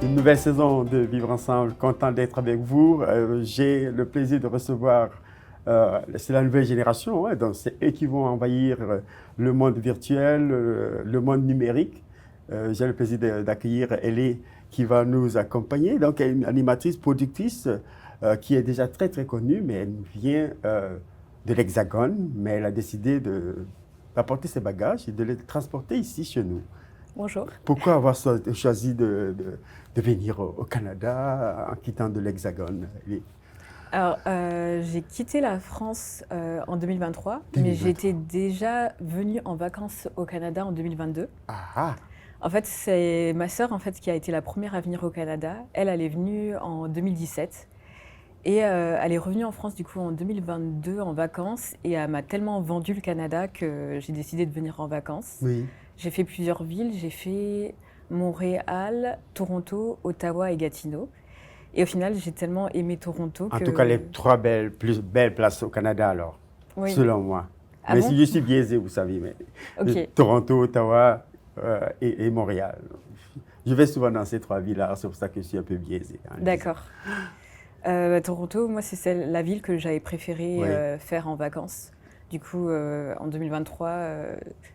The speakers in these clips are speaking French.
une nouvelle saison de Vivre Ensemble. Content d'être avec vous. J'ai le plaisir de recevoir, c'est la nouvelle génération, hein, donc c'est eux qui vont envahir le monde virtuel, le monde numérique. J'ai le plaisir d'accueillir Ellie qui va nous accompagner. Donc, elle est une animatrice, productrice qui est déjà très très connue, mais elle vient de l'Hexagone, mais elle a décidé d'apporter ses bagages et de les transporter ici chez nous. Bonjour. Pourquoi avoir choisi de venir au Canada en quittant de l'Hexagone? Alors, j'ai quitté la France en 2023, mais 2023. j'étais déjà venue en vacances au Canada en 2022. Ah, En fait, c'est ma sœur qui a été la première à venir au Canada. Elle est venue en 2017 et elle est revenue en France du coup en 2022 en vacances et elle m'a tellement vendu le Canada que j'ai décidé de venir en vacances. oui. J'ai fait plusieurs villes, j'ai fait Montréal, Toronto, Ottawa et Gatineau. Et au final, j'ai tellement aimé Toronto En que... tout cas, les trois plus belles places au Canada, alors, Oui. selon moi. Ah Mais bon? si je suis biaisé, vous savez, mais Ok. Toronto, Ottawa et Montréal. Je vais souvent dans ces trois villes-là, c'est pour ça que je suis un peu biaisé. Hein, D'accord. Toronto, moi, c'est la ville que j'avais préféré Oui. faire en vacances. Du coup, en 2023,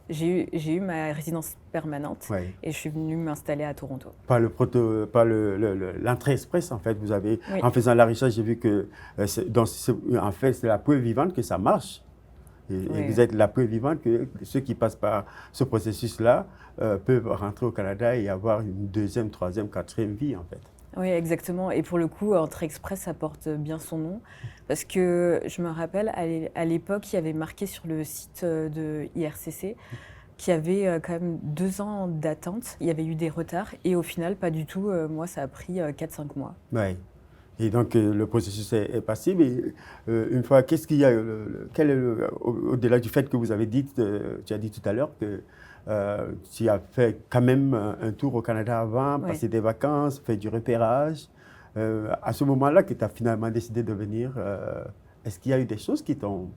j'ai eu ma résidence permanente Oui. et je suis venue m'installer à Toronto. Par l'entrée express, en fait, vous avez, Oui. en faisant la recherche, j'ai vu que, en fait, c'est la preuve vivante que ça marche. Et Oui. vous êtes la preuve vivante que ceux qui passent par ce processus-là peuvent rentrer au Canada et avoir une deuxième, troisième, quatrième vie, en fait. Oui, exactement. Et pour le coup, Entrée Express, ça porte bien son nom. Parce que je me rappelle, à l'époque, il y avait marqué sur le site de IRCC qu'il y avait quand même 2 ans d'attente. Il y avait eu des retards. Et au final, pas du tout. Moi, ça a pris 4-5 mois. Oui. Et donc, le processus est passé. Mais une fois, qu'est-ce qu'il y a, au-delà du fait que vous avez dit, tu as dit tout à l'heure que tu as fait quand même un tour au Canada avant, Oui. passé des vacances, fait du repérage. À ce moment-là que tu as finalement décidé de venir, est-ce qu'il y a eu des choses qui t'ont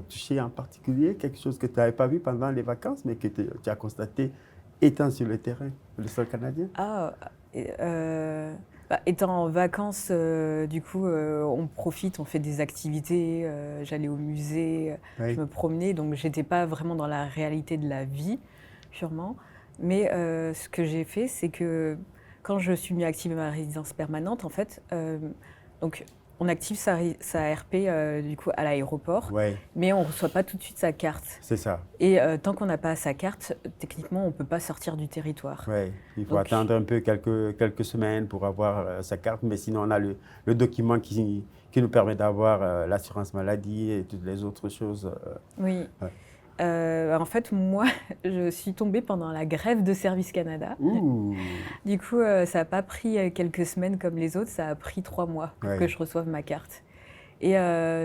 touché en particulier, quelque chose que tu n'avais pas vu pendant les vacances, mais que tu as constaté étant sur le terrain, le sol canadien? Ah, étant en vacances, du coup, on profite, on fait des activités. J'allais au musée, Oui. je me promenais, donc j'étais pas vraiment dans la réalité de la vie, purement. Mais ce que j'ai fait, c'est que quand je suis mis à activer ma résidence permanente, en fait, donc on active sa RP du coup à l'aéroport, Oui, mais on reçoit pas tout de suite sa carte. c'est ça. Et tant qu'on n'a pas sa carte, techniquement, on peut pas sortir du territoire. Oui, il faut Donc, attendre un peu quelques semaines pour avoir sa carte, mais sinon on a le document qui nous permet d'avoir l'assurance maladie et toutes les autres choses. oui. Ouais. En fait, moi, je suis tombée pendant la grève de Service Canada. Ouh, Du coup, ça n'a pas pris quelques semaines comme les autres, ça a pris 3 mois pour ouais. que je reçoive ma carte. Et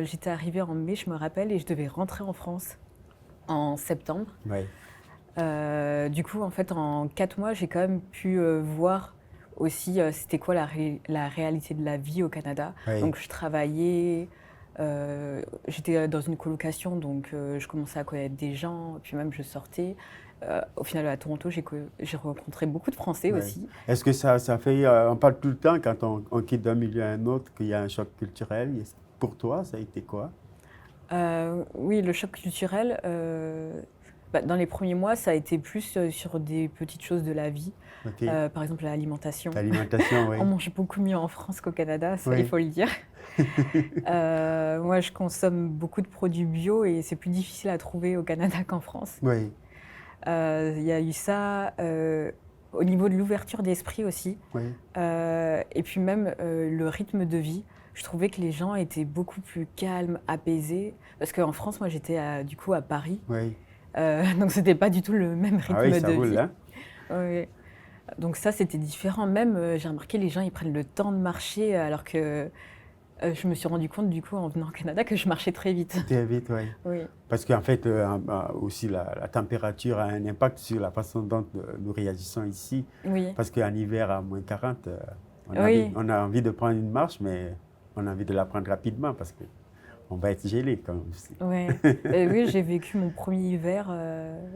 j'étais arrivée en mai, je me rappelle, et je devais rentrer en France en septembre. Ouais. Du coup, en fait, en 4 mois, j'ai quand même pu voir aussi c'était quoi la réalité de la vie au Canada. Ouais. Donc, je travaillais, j'étais dans une colocation, donc je commençais à connaître des gens, puis même je sortais. Au final, à Toronto, j'ai rencontré beaucoup de Français Ouais. aussi. Est-ce que ça fait, on parle tout le temps quand on quitte d'un milieu à un autre qu'il y a un choc culturel. Pour toi, ça a été quoi? Oui, le choc culturel, dans les premiers mois, ça a été plus sur des petites choses de la vie. Ok. Par exemple, l'alimentation. L'alimentation, oui. On mange beaucoup mieux en France qu'au Canada, ça, Oui. il faut le dire. Moi, je consomme beaucoup de produits bio et c'est plus difficile à trouver au Canada qu'en France. Oui, Il y a eu ça au niveau de l'ouverture d'esprit aussi. oui, Et puis même le rythme de vie. Je trouvais que les gens étaient beaucoup plus calmes, apaisés. Parce qu'en France, moi, j'étais du coup à Paris. oui. Donc, c'était pas du tout le même rythme Ah oui, ça de roule, vie. hein? Oui. Donc ça, c'était différent. Même, j'ai remarqué, les gens, ils prennent le temps de marcher, alors que je me suis rendu compte, du coup, en venant au Canada, que je marchais très vite. Très vite, oui. Oui, Parce qu'en fait, aussi, la température a un impact sur la façon dont nous réagissons ici. oui, Parce qu'en hiver, à moins 40, oui, on a envie de prendre une marche, mais on a envie de la prendre rapidement parce qu'on va être gelé quand même aussi. oui. Oui, j'ai vécu mon premier hiver,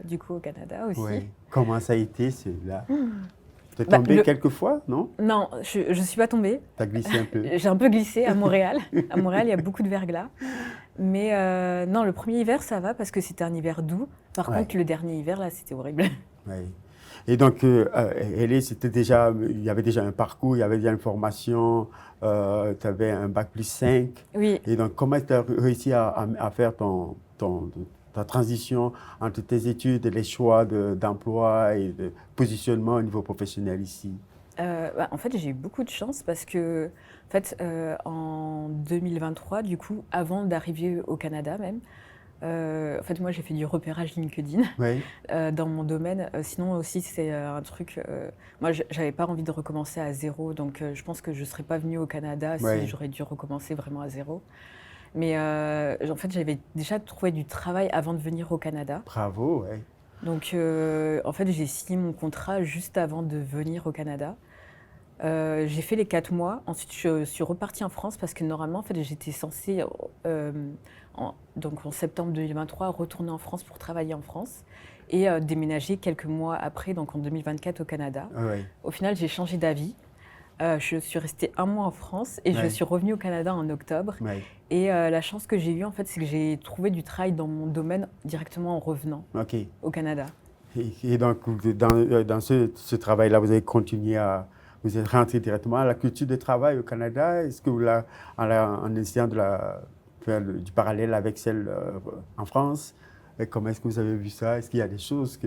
du coup, au Canada aussi. Oui. Comment ça a été, celui-là? Tu es tombée quelques fois, non? Non, je ne suis pas tombée. Tu as glissé un peu? J'ai un peu glissé à Montréal. À Montréal, il y a beaucoup de verglas. Mais non, le premier hiver, ça va parce que c'était un hiver doux. Par contre, le dernier hiver, là, c'était horrible. Oui. Et donc, Hélé, il y avait déjà un parcours, il y avait déjà une formation, tu avais un bac+5. Oui. Et donc, comment tu as réussi à faire ta transition entre tes études et les choix d'emploi et de positionnement au niveau professionnel ici? En fait, j'ai eu beaucoup de chance parce que, en fait, en 2023, du coup, avant d'arriver au Canada même, en fait, moi, j'ai fait du repérage LinkedIn dans mon domaine. Sinon aussi, c'est un truc. Moi, j'avais pas envie de recommencer à zéro, donc je pense que je serais pas venue au Canada si j'aurais dû recommencer vraiment à zéro. Mais en fait, j'avais déjà trouvé du travail avant de venir au Canada. Bravo, oui. Donc, en fait, j'ai signé mon contrat juste avant de venir au Canada. J'ai fait les 4 mois. Ensuite, je suis repartie en France parce que normalement, en fait, j'étais censée, donc en septembre 2023, retourner en France pour travailler en France et déménager quelques mois après, donc en 2024 au Canada. Au final, j'ai changé d'avis. Je suis restée 1 mois en France et je suis revenue au Canada en octobre. Et la chance que j'ai eue, en fait, c'est que j'ai trouvé du travail dans mon domaine directement en revenant au Canada. Et donc, dans ce travail-là, vous avez continué vous êtes rentré directement à la culture de travail au Canada. Est-ce que vous en essayant de faire du parallèle avec celle en France, et comment est-ce que vous avez vu ça? Est-ce qu'il y a des choses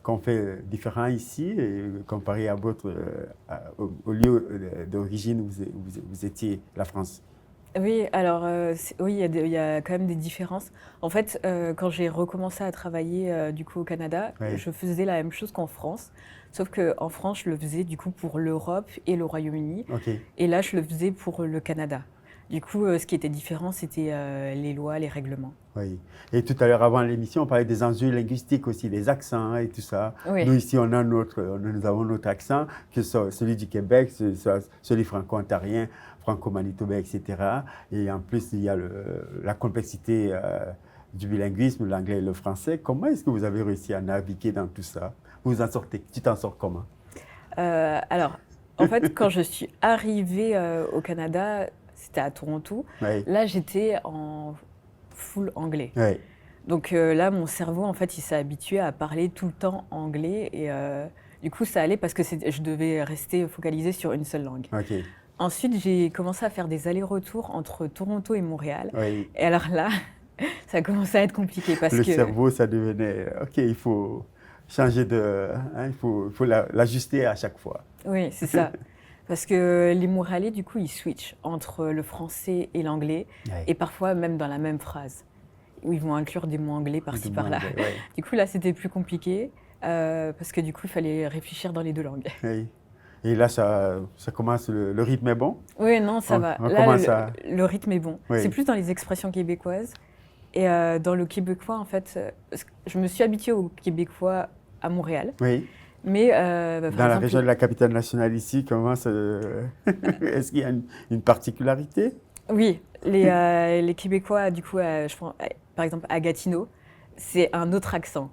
qu'on fait différentes ici et comparé à au lieu d'origine où vous étiez, la France? Oui, alors oui, il y a quand même des différences. En fait, quand j'ai recommencé à travailler du coup au Canada, je faisais la même chose qu'en France, sauf qu'en France, je le faisais du coup pour l'Europe et le Royaume-Uni, et là, je le faisais pour le Canada. Du coup, ce qui était différent, c'était les lois, les règlements. Oui. Et tout à l'heure, avant l'émission, on parlait des enjeux linguistiques aussi, des accents et tout ça. Oui. Nous, ici, nous avons notre accent, que ce soit celui du Québec, celui franco-ontarien, franco-manitobain, etc. Et en plus, il y a la complexité du bilinguisme, l'anglais et le français. Comment est-ce que vous avez réussi à naviguer dans tout ça? Vous en sortez, tu t'en sors comment? Alors, en fait, quand je suis arrivée au Canada, c'était à Toronto. Là, j'étais en full anglais. Donc là, mon cerveau, en fait, il s'est habitué à parler tout le temps anglais. Et du coup, ça allait parce que je devais rester focalisée sur une seule langue. Ensuite, j'ai commencé à faire des allers-retours entre Toronto et Montréal. Et alors là, ça a commencé à être compliqué parce que... Le cerveau, ça devenait... OK, il faut changer il faut l'ajuster à chaque fois. Oui, c'est ça. Parce que les Montréalais, du coup, ils switchent entre le français et l'anglais, et parfois même dans la même phrase, où ils vont inclure des mots anglais par-ci, par-là. Du coup, là, c'était plus compliqué, parce que du coup, il fallait réfléchir dans les deux langues. Et là, ça commence, le rythme est bon? Oui, non, ça va. Là, le rythme est bon. C'est plus dans les expressions québécoises. Et dans le québécois, en fait, je me suis habituée au québécois à Montréal. Mais, dans la région de la capitale nationale ici, est-ce qu'il y a une particularité? Oui, les Québécois, du coup, je pense, par exemple, à Gatineau, c'est un autre accent.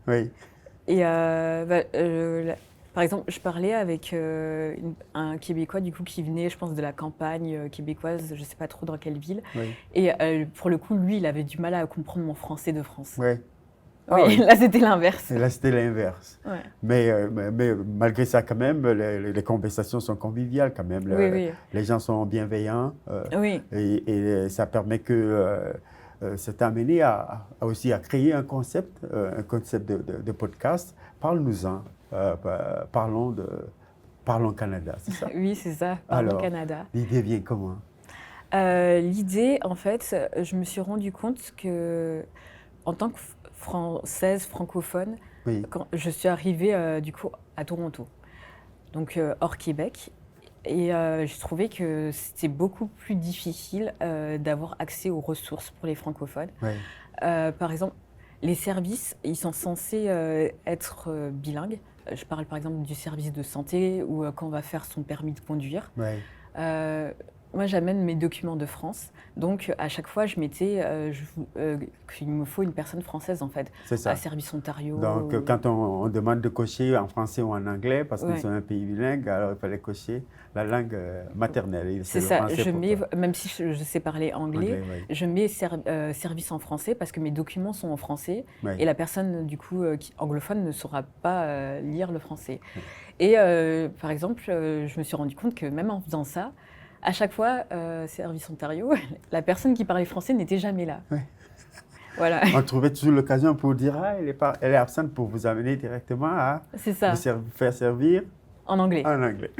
Et par exemple, je parlais avec un Québécois du coup qui venait, je pense, de la campagne québécoise, je ne sais pas trop dans quelle ville. Et pour le coup, lui, il avait du mal à comprendre mon français de France. Oui, là, c'était l'inverse. Là, c'était l'inverse. Mais malgré ça, quand même, les conversations sont conviviales quand même. Les gens sont bienveillants. Et ça permet que ça t'a amené aussi à créer un concept de podcast. Parle-nous-en. Parlons Canada, c'est ça? Oui, c'est ça. Parlons Canada. L'idée vient comment? L'idée, en fait, je me suis rendu compte que, en tant que Française francophone, quand je suis arrivée du coup à Toronto, donc hors Québec, et j'ai trouvé que c'était beaucoup plus difficile d'avoir accès aux ressources pour les francophones. Par exemple, les services, ils sont censés être bilingues. Je parle par exemple du service de santé ou quand on va faire son permis de conduire. moi, j'amène mes documents de France. Donc, à chaque fois, je mettais qu'il me faut une personne française, en fait, C'est à ça. Service Ontario. Donc, quand on demande de cocher en français ou en anglais, parce qu'ils Ouais. sont un pays bilingue, alors il fallait cocher la langue maternelle. Et C'est le ça, français je pour mets, toi. même si je sais parler anglais, Anglais, oui. je mets service en français parce que mes documents sont en français Oui. et la personne du coup anglophone ne saura pas lire le français. Oui. Et par exemple, je me suis rendu compte que même en faisant ça, à chaque fois, Service Ontario, la personne qui parlait français n'était jamais là. Oui. Voilà, On trouvait toujours l'occasion pour dire ah, elle est absente pour vous amener directement à c'est vous ça, faire servir en anglais. en anglais.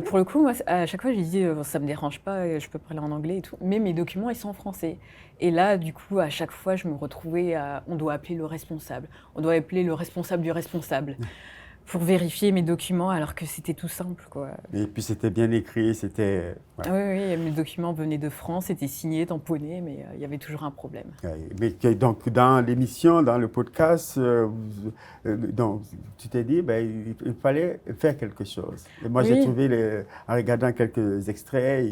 Pour le coup, moi, à chaque fois, je lui dis, ça me dérange pas, je peux parler en anglais et tout, mais mes documents, ils sont en français. Et là, du coup, à chaque fois, je me retrouvais on doit appeler le responsable, on doit appeler le responsable du responsable pour vérifier mes documents, alors que c'était tout simple, quoi. Et puis c'était bien écrit, c'était. Ouais. Oui, mes documents venaient de France, étaient signés, tamponnés, mais il y avait toujours un problème. Ouais. Mais donc dans l'émission, dans le podcast, donc tu t'es dit il fallait faire quelque chose. Et moi j'ai Oui, trouvé en regardant quelques extraits,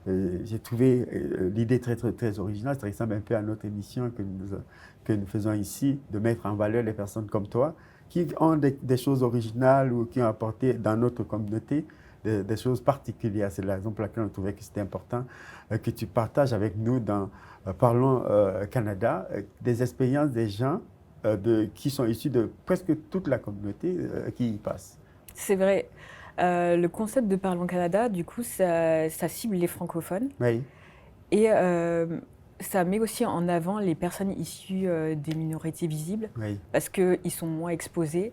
j'ai trouvé l'idée très très très originale. Ça ressemble un peu à notre émission que nous faisons ici, de mettre en valeur les personnes comme toi qui ont des choses originales ou qui ont apporté dans notre communauté des choses particulières. C'est la raison pour laquelle on trouvait que c'était important que tu partages avec nous dans Parlons Canada, des expériences des gens qui sont issus de presque toute la communauté qui y passe. c'est vrai. Le concept de Parlons Canada, du coup, ça cible les francophones. Oui, Et ça met aussi en avant les personnes issues des minorités visibles oui, parce qu'ils sont moins exposés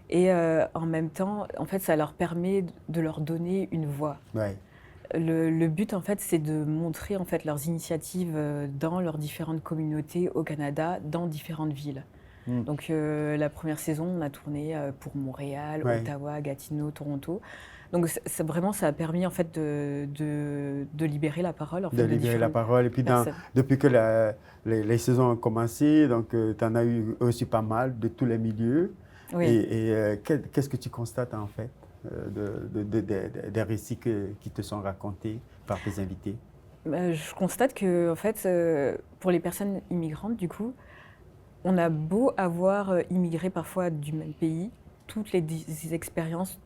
et en même temps, en fait, ça leur permet de leur donner une voix. oui, Le but, en fait, c'est de montrer en fait leurs initiatives dans leurs différentes communautés au Canada, dans différentes villes. mm, Donc la première saison, on a tourné pour Montréal, oui. Ottawa, Gatineau, Toronto. Donc vraiment, ça a permis en fait de libérer la parole en De fait, de libérer la différentes parole. Et puis personnes. depuis que les saisons ont commencé, donc tu en as eu aussi pas mal de tous les milieux. Oui. Et qu'est-ce que tu constates en fait des récits qui te sont racontés par tes invités? Je constate que en fait, pour les personnes immigrantes, du coup, on a beau avoir immigré parfois du même pays, toutes les expériences,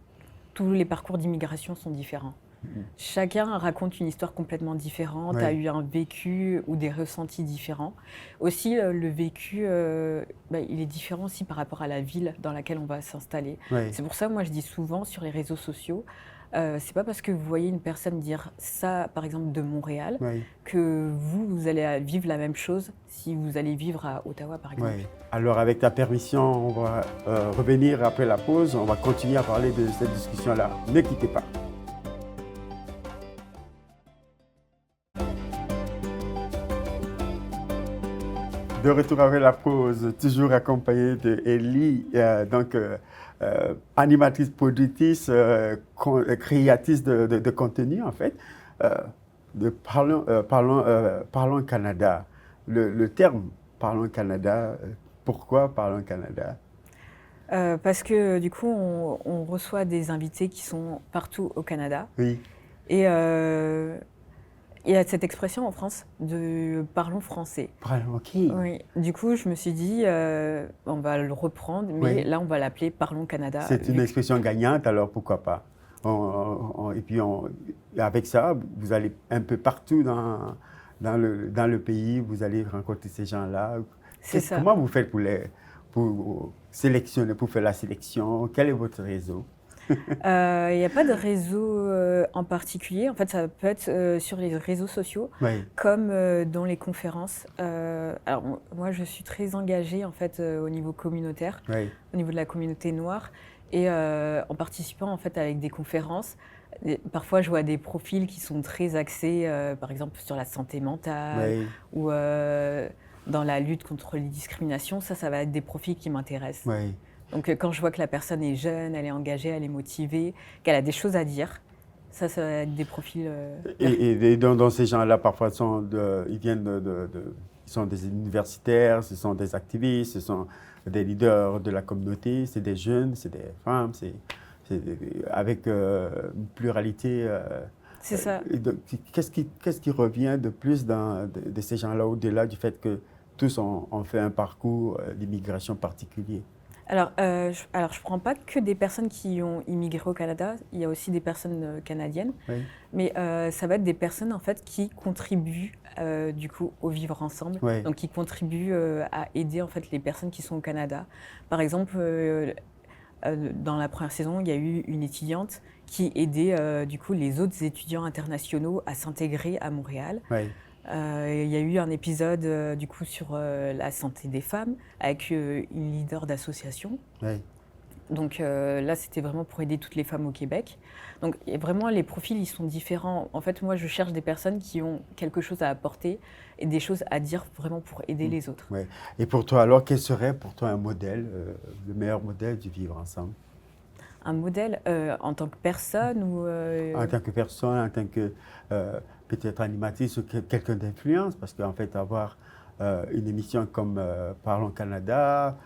tous les parcours d'immigration sont différents. Mhm. Chacun raconte une histoire complètement différente, Oui. a eu un vécu ou des ressentis différents. Aussi, le vécu, il est différent aussi par rapport à la ville dans laquelle on va s'installer. Oui. C'est pour ça, moi, je dis souvent sur les réseaux sociaux, c'est pas parce que vous voyez une personne dire ça, par exemple, de Montréal, Oui. que vous allez vivre la même chose si vous allez vivre à Ottawa, par exemple. Oui. Alors, avec ta permission, on va revenir après la pause. On va continuer à parler de cette discussion-là. Ne quittez pas. De retour avec la pause, toujours accompagnée de Ellie, animatrice, productrice, créatrice de contenu, en fait. Parlons Canada. Le terme Parlons Canada, pourquoi Parlons Canada? Parce que du coup, on reçoit des invités qui sont partout au Canada. Oui, Et il y a cette expression en France de parlons français. ok. Oui. Du coup, je me suis dit, on va le reprendre, mais Oui. là, on va l'appeler Parlons Canada. C'est une expression gagnante, alors pourquoi pas? Et puis, avec ça, vous allez un peu partout dans le pays, vous allez rencontrer ces gens-là. C'est ça. Comment vous faites pour sélectionner, pour faire la sélection? Quel est votre réseau? Il n'y a pas de réseau en particulier. En fait, ça peut être sur les réseaux sociaux, Oui, comme dans les conférences. Alors, moi, je suis très engagée en fait au niveau communautaire, oui, au niveau de la communauté noire, et en participant en fait avec des conférences. Et parfois, je vois des profils qui sont très axés, par exemple, sur la santé mentale oui, ou dans la lutte contre les discriminations. Ça va être des profils qui m'intéressent. oui. Donc quand je vois que la personne est jeune, elle est engagée, elle est motivée, qu'elle a des choses à dire, ça va être des profils... Et donc ces gens-là, parfois, ils viennent ils sont des universitaires, ce sont des activistes, ce sont des leaders de la communauté, c'est des jeunes, c'est des femmes, avec une pluralité C'est ça. Qu'est-ce qui revient de plus de ces gens-là, au-delà du fait que tous ont fait un parcours d'immigration particulier? Alors, je prends pas que des personnes qui ont immigré au Canada, il y a aussi des personnes canadiennes, Oui, mais ça va être des personnes en fait qui contribuent du coup au vivre ensemble, oui, donc qui contribuent à aider en fait les personnes qui sont au Canada. Par exemple, dans la première saison, il y a eu une étudiante qui aidait du coup les autres étudiants internationaux à s'intégrer à Montréal. oui, Il y a eu un épisode du coup sur la santé des femmes avec une leader d'association. oui. Donc là, c'était vraiment pour aider toutes les femmes au Québec. Donc et vraiment, les profils, ils sont différents. En fait, moi, je cherche des personnes qui ont quelque chose à apporter et des choses à dire vraiment pour aider les autres. Ouais. Et pour toi, alors, quel serait pour toi un modèle, le meilleur modèle du vivre ensemble? Un modèle en tant que personne ou En tant que personne, en tant que peut-être animatrice ou quelqu'un d'influence, parce qu'en fait, avoir une émission comme Parlons Canada,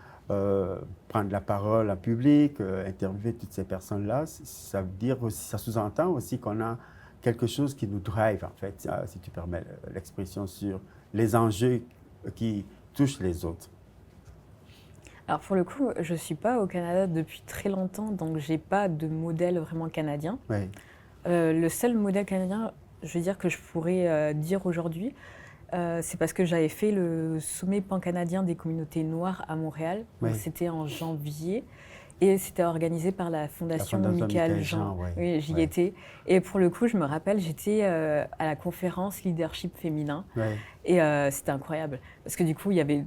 prendre la parole en public, interviewer toutes ces personnes-là, ça veut dire aussi, ça sous-entend aussi qu'on a quelque chose qui nous drive, en fait, si tu permets l'expression, sur les enjeux qui touchent les autres. Alors pour le coup, je suis pas au Canada depuis très longtemps, donc j'ai pas de modèle vraiment canadien. Oui, Le seul modèle canadien, je veux dire que je pourrais dire aujourd'hui, c'est parce que j'avais fait le sommet pan-canadien des communautés noires à Montréal. Donc oui. c'était en janvier et c'était organisé par la La Fondation Fondation Michael Michael Jean. Jean, oui. Oui, j'y Oui, étais. Et pour le coup, je me rappelle, j'étais à la conférence Leadership féminin oui, et c'était incroyable parce que du coup, il y avait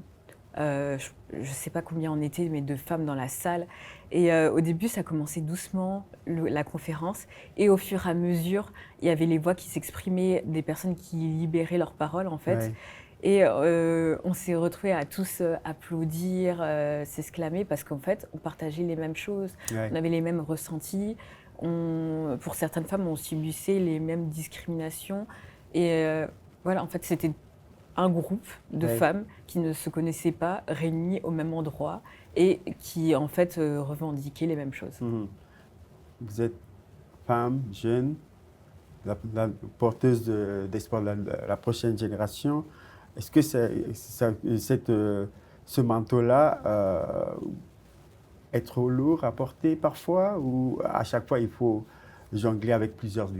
je ne sais pas combien on était, mais de femmes dans la salle. Et au début, ça commençait doucement, la conférence. Et au fur et à mesure, il y avait les voix qui s'exprimaient, des personnes qui libéraient leurs paroles, en fait. oui, Et on s'est retrouvés à tous applaudir, s'exclamer, parce qu'en fait, on partageait les mêmes choses, oui. on avait les mêmes ressentis. Pour certaines femmes, on subissait les mêmes discriminations. Et voilà, en fait, c'était un groupe de Oui. femmes qui ne se connaissaient pas, réunies au même endroit et qui en fait revendiquaient les mêmes choses. Mhm. Vous êtes femme, jeune, la porteuse d'espoir de la prochaine génération. Est-ce que ce manteau-là est trop lourd à porter parfois ou à chaque fois il faut jongler avec plusieurs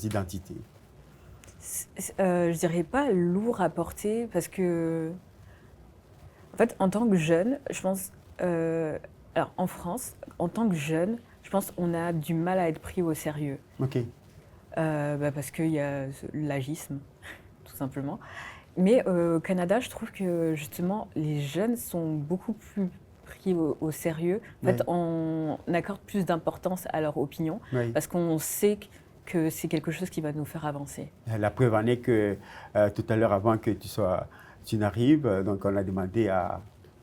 identités? Je dirais pas lourd à porter parce que en fait en tant que jeune, je pense alors en France, en tant que jeune, je pense qu'on a du mal à être pris au sérieux. Ok, Parce qu'il y a l'agisme, tout simplement. Mais au Canada, je trouve que justement, les jeunes sont beaucoup plus pris au sérieux. En fait, oui, on accorde plus d'importance à leur opinion oui. parce qu'on sait que c'est quelque chose qui va nous faire avancer. La preuve en est que tout à l'heure, avant que tu n'arrives, donc on a demandé à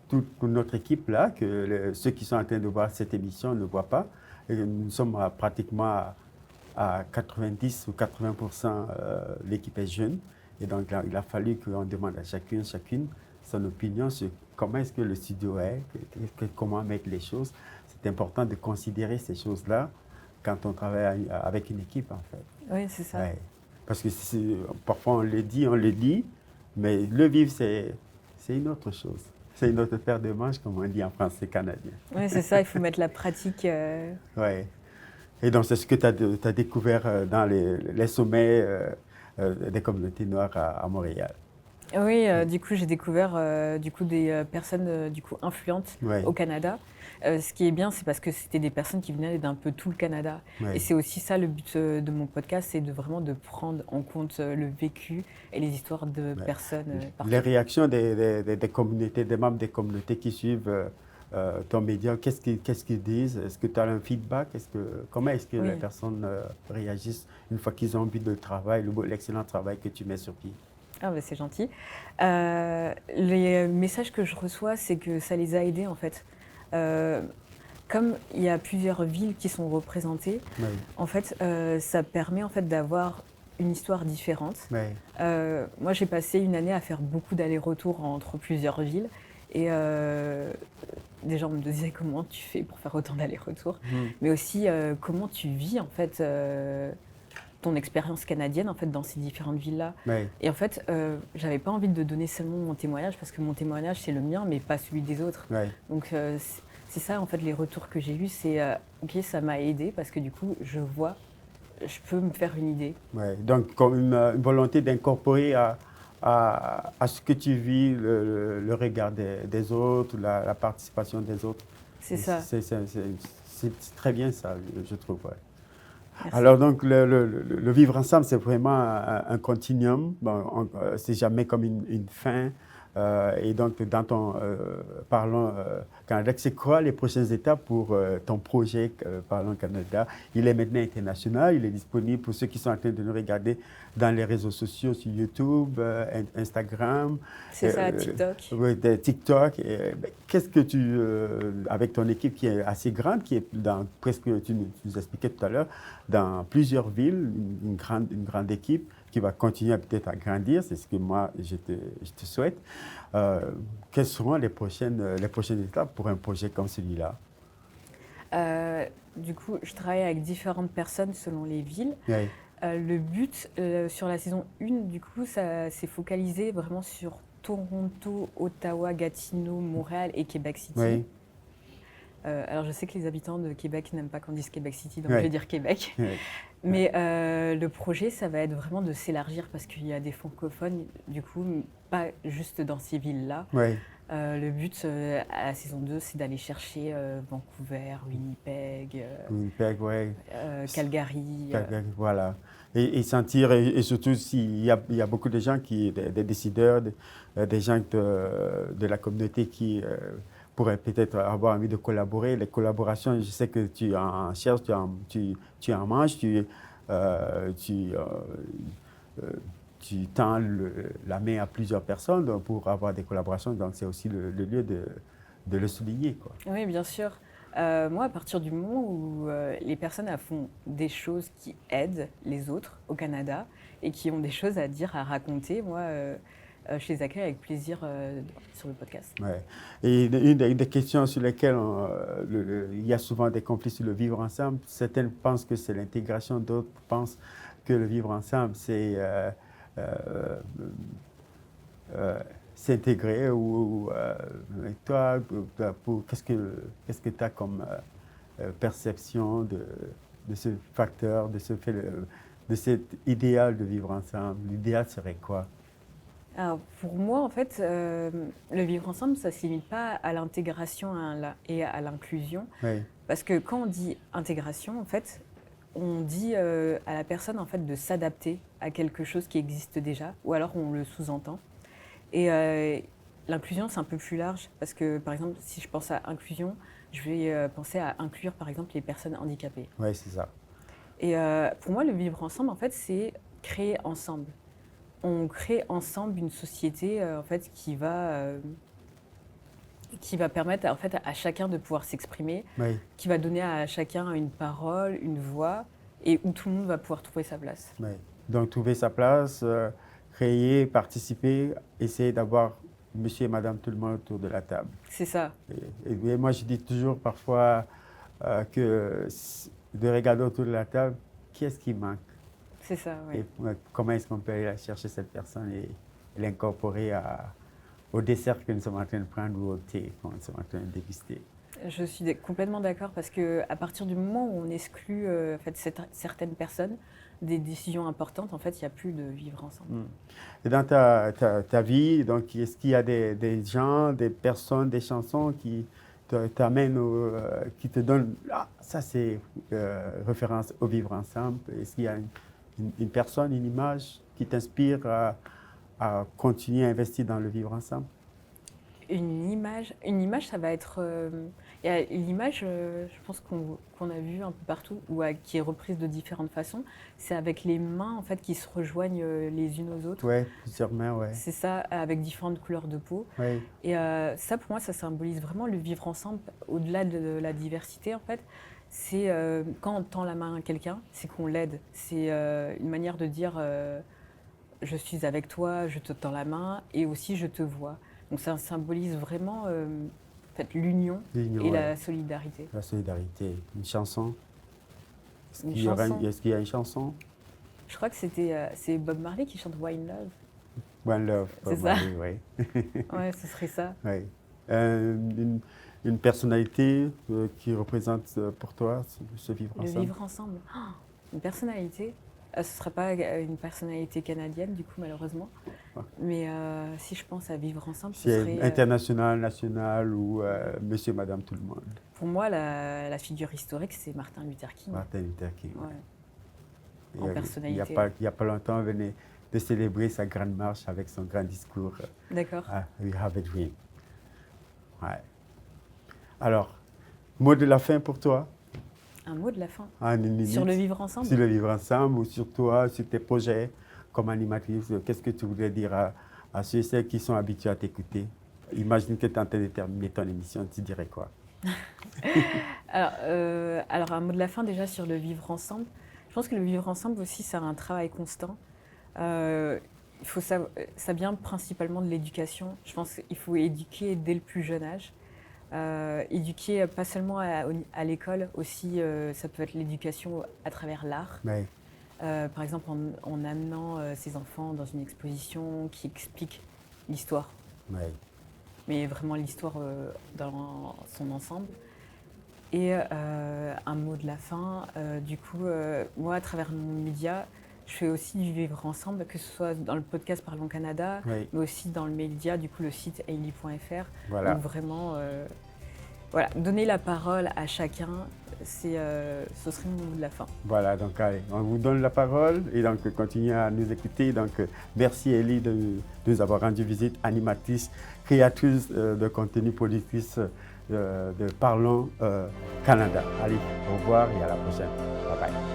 toute notre équipe là, que ceux qui sont en train de voir cette émission ne voient pas. Et nous sommes pratiquement à 90 ou 80%, l'équipe est jeune. Et donc là, il a fallu qu'on demande à chacune son opinion sur comment est-ce que le studio est, comment mettre les choses. C'est important de considérer ces choses-là quand on travaille avec une équipe, en fait. Oui, c'est ça. Ouais. Parce que parfois on le dit, mais le vivre, c'est une autre chose. C'est une autre paire de manches, comme on dit en français canadien. Oui, c'est ça, il faut mettre la pratique. Ouais. Et donc, c'est ce que tu as découvert dans les sommets des communautés noires à Montréal. Oui, du coup, j'ai découvert du coup, des personnes du coup, influentes Ouais. au Canada. Ce qui est bien, c'est parce que c'était des personnes qui venaient d'un peu tout le Canada. Ouais. Et c'est aussi ça le but de mon podcast, c'est vraiment de prendre en compte le vécu et les histoires de Ouais. personnes partout. Les réactions des communautés, des membres des communautés qui suivent ton média, qu'est-ce qu'ils disent? Est-ce que tu as un feedback? Comment est-ce que Oui. les personnes réagissent une fois qu'ils ont vu le travail, l'excellent travail que tu mets sur pied? Ah bah c'est gentil. Les messages que je reçois, c'est que ça les a aidés en fait. Comme il y a plusieurs villes qui sont représentées, Oui. en fait, ça permet en fait d'avoir une histoire différente. Oui. Moi, j'ai passé une année à faire beaucoup d'allers-retours entre plusieurs villes et des gens me disaient comment tu fais pour faire autant d'allers-retours, mais aussi comment tu vis en fait ton expérience canadienne en fait dans ces différentes villes-là. Ouais. Et en fait, j'avais pas envie de donner seulement mon témoignage parce que mon témoignage c'est le mien, mais pas celui des autres. Ouais. Donc c'est ça en fait les retours que j'ai eus, c'est ok, ça m'a aidé parce que du coup je peux me faire une idée. Ouais. Donc comme une volonté d'incorporer à ce que tu vis le regard des autres, la participation des autres. C'est ça. C'est très bien ça, je trouve. Ouais. Merci. Alors donc le vivre ensemble, c'est vraiment un continuum. Bon, c'est jamais comme une fin. Et donc dans ton Parlons Canada, c'est quoi les prochaines étapes pour ton projet Parlons Canada? Il est maintenant international, il est disponible pour ceux qui sont en train de nous regarder dans les réseaux sociaux, sur YouTube, Instagram. C'est ça, TikTok. Oui, TikTok. Qu'est-ce que avec ton équipe qui est assez grande, qui est dans presque, tu nous expliquais tout à l'heure, dans plusieurs villes, une grande équipe qui va continuer peut-être à grandir, c'est ce que moi je te souhaite. Quelles seront les prochaines étapes pour un projet comme celui-là? Du coup, je travaille avec différentes personnes selon les villes. Oui. Le but sur la saison 1, du coup, ça s'est focalisé vraiment sur Toronto, Ottawa, Gatineau, Montréal et Québec City. Oui. Alors, je sais que les habitants de Québec n'aiment pas qu'on dise Québec City, donc Oui. je vais dire Québec. Oui. Mais le projet, ça va être vraiment de s'élargir parce qu'il y a des francophones, du coup, pas juste dans ces villes-là. Oui. Le but à la saison 2, c'est d'aller chercher Vancouver, Winnipeg, Winnipeg, ouais. Calgary. Voilà. Et sentir, et surtout s'il y a beaucoup de gens des décideurs, des gens de la communauté qui pourraient peut-être avoir envie de collaborer. Les collaborations, je sais que tu en cherches, tu en manges, tu tends la main à plusieurs personnes pour avoir des collaborations. Donc, c'est aussi le lieu de le souligner, quoi. Oui, bien sûr. Moi, à partir du moment où les personnes font des choses qui aident les autres au Canada et qui ont des choses à dire, à raconter, moi, je les accueille avec plaisir sur le podcast. Ouais. Et une des questions sur lesquelles il y a souvent des conflits sur le vivre ensemble, certaines pensent que c'est l'intégration, d'autres pensent que le vivre ensemble, c'est s'intégrer. Toi, qu'est-ce que tu as comme perception de ce facteur, de cet idéal de vivre ensemble? L'idéal serait quoi? Alors, pour moi, en fait, le vivre ensemble, ça ne se limite pas à l'intégration et à l'inclusion. Oui. Parce que quand on dit intégration, en fait, on dit à la personne en fait, de s'adapter à quelque chose qui existe déjà, ou alors on le sous-entend. Et l'inclusion, c'est un peu plus large, parce que, par exemple, si je pense à inclusion, je vais penser à inclure, par exemple, les personnes handicapées. Oui, c'est ça. Et pour moi, le vivre ensemble, en fait, c'est créer ensemble. On crée ensemble une société en fait, qui va permettre en fait, à chacun de pouvoir s'exprimer, Oui. qui va donner à chacun une parole, une voix, et où tout le monde va pouvoir trouver sa place. Oui. Donc, trouver sa place, créer, participer, essayer d'avoir monsieur et madame tout le monde autour de la table. C'est ça. Et moi, je dis toujours parfois que de regarder autour de la table, qui est-ce qui manque? C'est ça, oui. Et comment est-ce qu'on peut aller chercher cette personne et l'incorporer au dessert que nous sommes en train de prendre ou au thé que nous sommes en train de déguster? Je suis complètement d'accord parce qu'à partir du moment où on exclut en fait, certaines personnes des décisions importantes, en fait, il n'y a plus de vivre ensemble. Et dans ta vie, donc, est-ce qu'il y a des gens, des personnes, des chansons qui t'amènent, qui te donnent, ça c'est référence au vivre ensemble? Est-ce qu'il y a une personne, une image qui t'inspire à continuer à investir dans le vivre ensemble? Une image, ça va être... Il y a l'image, je pense qu'on a vu un peu partout, qui est reprise de différentes façons. C'est avec les mains, en fait, qui se rejoignent les unes aux autres. Oui, plusieurs mains, oui. C'est ça, avec différentes couleurs de peau. Oui. Et ça, pour moi, ça symbolise vraiment le vivre ensemble, au-delà de la diversité, en fait. C'est quand on tend la main à quelqu'un, c'est qu'on l'aide. C'est une manière de dire je suis avec toi, je te tends la main et aussi je te vois. Donc ça symbolise vraiment en fait, l'union et la solidarité. La solidarité. Une chanson? Est-ce Une qu'il y a une chanson? Je crois que c'est Bob Marley qui chante Wine Love. One Love, C'est Bob ça. Marley, oui. Ouais, ce serait ça. Oui. Une personnalité qui représente pour toi ce vivre Le ensemble? vivre ensemble. Oh, une personnalité. Ce ne serait pas une personnalité canadienne, du coup, malheureusement. Ouais. Mais si je pense à vivre ensemble, ce C'est serait. international, national ou monsieur, madame, tout le monde? Pour moi, la figure historique, c'est Martin Luther King. Martin Luther King. Ouais. En Il personnalité. n'y a pas longtemps, on venait de célébrer sa grande marche avec son grand discours. D'accord. We have a dream. Ouais. Alors, mot de la fin pour toi? Un mot de la fin. En une minute. Sur le vivre ensemble? Sur le vivre ensemble ou sur toi, sur tes projets comme animatrice. Qu'est-ce que tu voudrais dire à ceux et celles qui sont habitués à t'écouter? Imagine que tu es en train de terminer ton émission, tu dirais quoi? Alors, un mot de la fin déjà sur le vivre ensemble. Je pense que le vivre ensemble aussi, c'est un travail constant. Ça vient principalement de l'éducation. Je pense qu'il faut éduquer dès le plus jeune âge. Éduquer pas seulement à l'école, aussi ça peut être l'éducation à travers l'art. Oui. Par exemple en amenant ses enfants dans une exposition qui explique l'histoire. Oui. Mais vraiment l'histoire dans son ensemble. Et un mot de la fin, du coup, moi, à travers mon média, je fais aussi du vivre ensemble, que ce soit dans le podcast Parlons Canada, Oui. mais aussi dans le média, du coup, le site ailey.fr. Voilà. Donc vraiment, voilà, donner la parole à chacun, ce serait mon mot de la fin. Voilà, donc allez, on vous donne la parole et donc continuez à nous écouter. Donc merci Ellie de nous avoir rendu visite, animatrice, créatrice de contenu, productrice de Parlons Canada. Allez, au revoir et à la prochaine. Bye bye.